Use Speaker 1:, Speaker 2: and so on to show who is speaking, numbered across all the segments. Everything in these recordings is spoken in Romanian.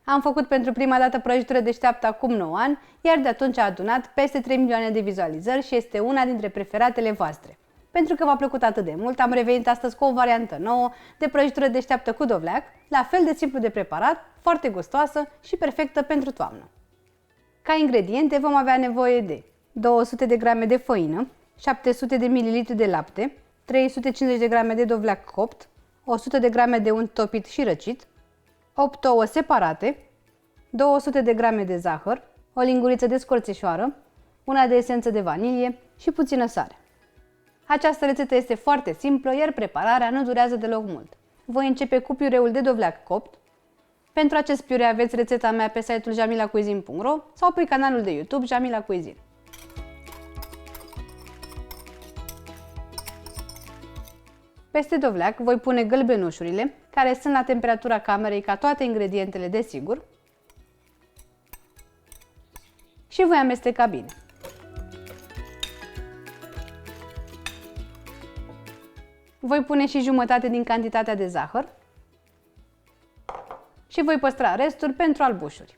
Speaker 1: Am făcut pentru prima dată prăjitură deșteaptă acum 9 ani, iar de atunci a adunat peste 3 milioane de vizualizări și este una dintre preferatele voastre. Pentru că v-a plăcut atât de mult, am revenit astăzi cu o variantă nouă de prăjitură deșteaptă cu dovleac, la fel de simplu de preparat, foarte gustoasă și perfectă pentru toamnă. Ca ingrediente vom avea nevoie de 200 de grame de făină, 700 de ml de lapte, 350 de grame de dovleac copt, 100 de grame de unt topit și răcit, 8 ouă separate, 200 de grame de zahăr, o linguriță de scorțișoară, una de esență de vanilie și puțină sare. Această rețetă este foarte simplă, iar prepararea nu durează deloc mult. Voi începe cu piureul de dovleac copt. Pentru acest piure aveți rețeta mea pe site-ul jamilacuisine.ro sau pe canalul de YouTube Jamila Cuisine. Peste dovleac voi pune gălbenușurile, care sunt la temperatura camerei ca toate ingredientele desigur, și voi amesteca bine. Voi pune și jumătate din cantitatea de zahăr și voi păstra restul pentru albușuri.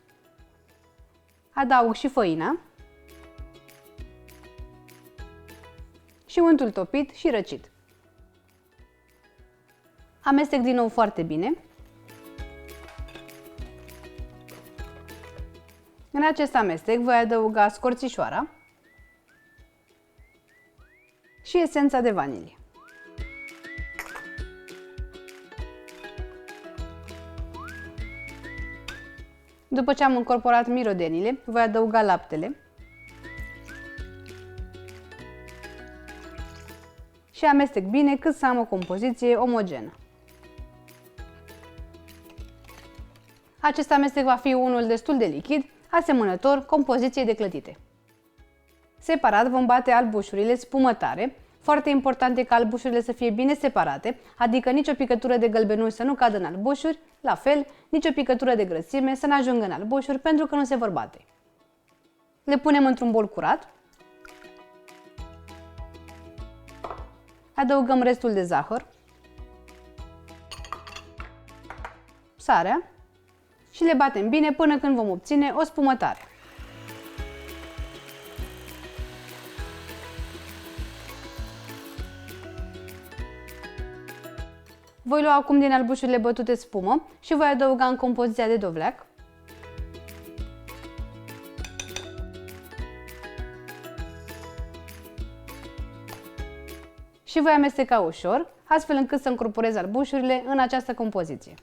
Speaker 1: Adaug și făina și untul topit și răcit. Amestec din nou foarte bine. În acest amestec voi adăuga scorțișoara și esența de vanilie. După ce am încorporat mirodenile, voi adăuga laptele și amestec bine cât să am o compoziție omogenă. Acest amestec va fi unul destul de lichid, asemănător compoziției de clătite. Separat vom bate albușurile spumătare. Foarte important e ca albușurile să fie bine separate, adică nicio picătură de gălbenuș să nu cadă în albușuri, la fel, nicio picătură de grăsime să nu ajungă în albușuri pentru că nu se vor bate. Le punem într-un bol curat. Adăugăm restul de zahăr, sarea și le batem bine până când vom obține o spumătare. Voi lua acum din albușurile bătute spumă și voi adăuga în compoziția de dovleac. Și voi amesteca ușor, astfel încât să încorporez albușurile în această compoziție.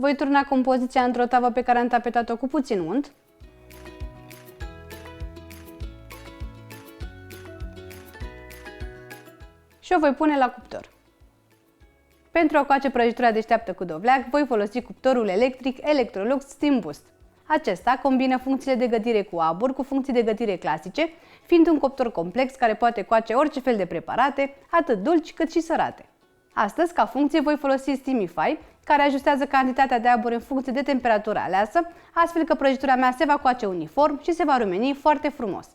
Speaker 1: Voi turna compoziția într-o tavă pe care am tapetat-o cu puțin unt. Și o voi pune la cuptor. Pentru a coace prăjitura deșteaptă cu dovleac, voi folosi cuptorul electric Electrolux Steam Boost. Acesta combină funcțiile de gătire cu abur cu funcții de gătire clasice, fiind un cuptor complex care poate coace orice fel de preparate, atât dulci cât și sărate. Astăzi, ca funcție, voi folosi Steamify, care ajustează cantitatea de abur în funcție de temperatura aleasă, astfel că prăjitura mea se va coace uniform și se va rumeni foarte frumos.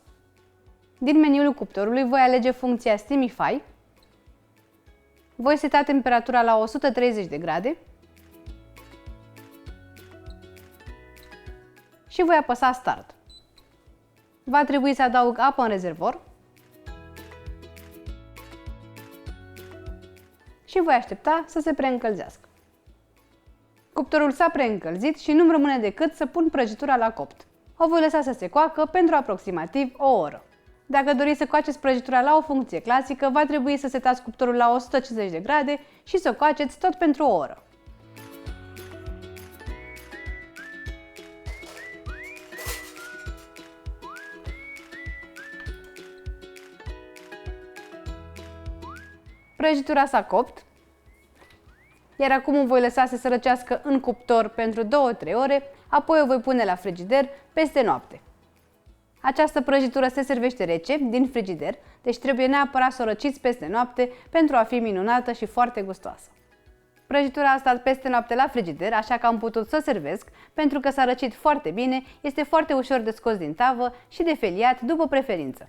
Speaker 1: Din meniul cuptorului voi alege funcția Steamify, voi seta temperatura la 130 de grade și voi apăsa Start. Va trebui să adaug apă în rezervor și voi aștepta să se preîncălzească. Cuptorul s-a preîncălzit și nu-mi rămâne decât să pun prăjitura la copt. O voi lăsa să se coacă pentru aproximativ o oră. Dacă doriți să coaceți prăjitura la o funcție clasică, va trebui să setați cuptorul la 150 de grade și să o coaceți tot pentru o oră. Prăjitura s-a copt, iar acum o voi lăsa să se răcească în cuptor pentru 2-3 ore, apoi o voi pune la frigider peste noapte. Această prăjitură se servește rece, din frigider, deci trebuie neapărat să o răciți peste noapte pentru a fi minunată și foarte gustoasă. Prăjitura a stat peste noapte la frigider, așa că am putut să o servesc, pentru că s-a răcit foarte bine, este foarte ușor de scos din tavă și de feliat după preferință.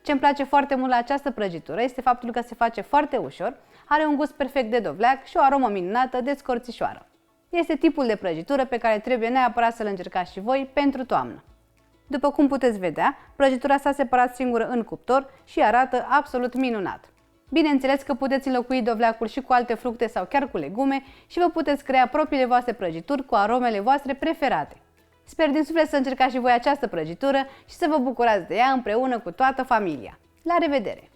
Speaker 1: Ce-mi place foarte mult la această prăjitură este faptul că se face foarte ușor, are un gust perfect de dovleac și o aromă minunată de scorțișoară. Este tipul de prăjitură pe care trebuie neapărat să-l încercați și voi pentru toamnă. După cum puteți vedea, prăjitura s-a separat singură în cuptor și arată absolut minunat. Bineînțeles că puteți înlocui dovleacul și cu alte fructe sau chiar cu legume și vă puteți crea propriile voastre prăjituri cu aromele voastre preferate. Sper din suflet să încercați și voi această prăjitură și să vă bucurați de ea împreună cu toată familia. La revedere!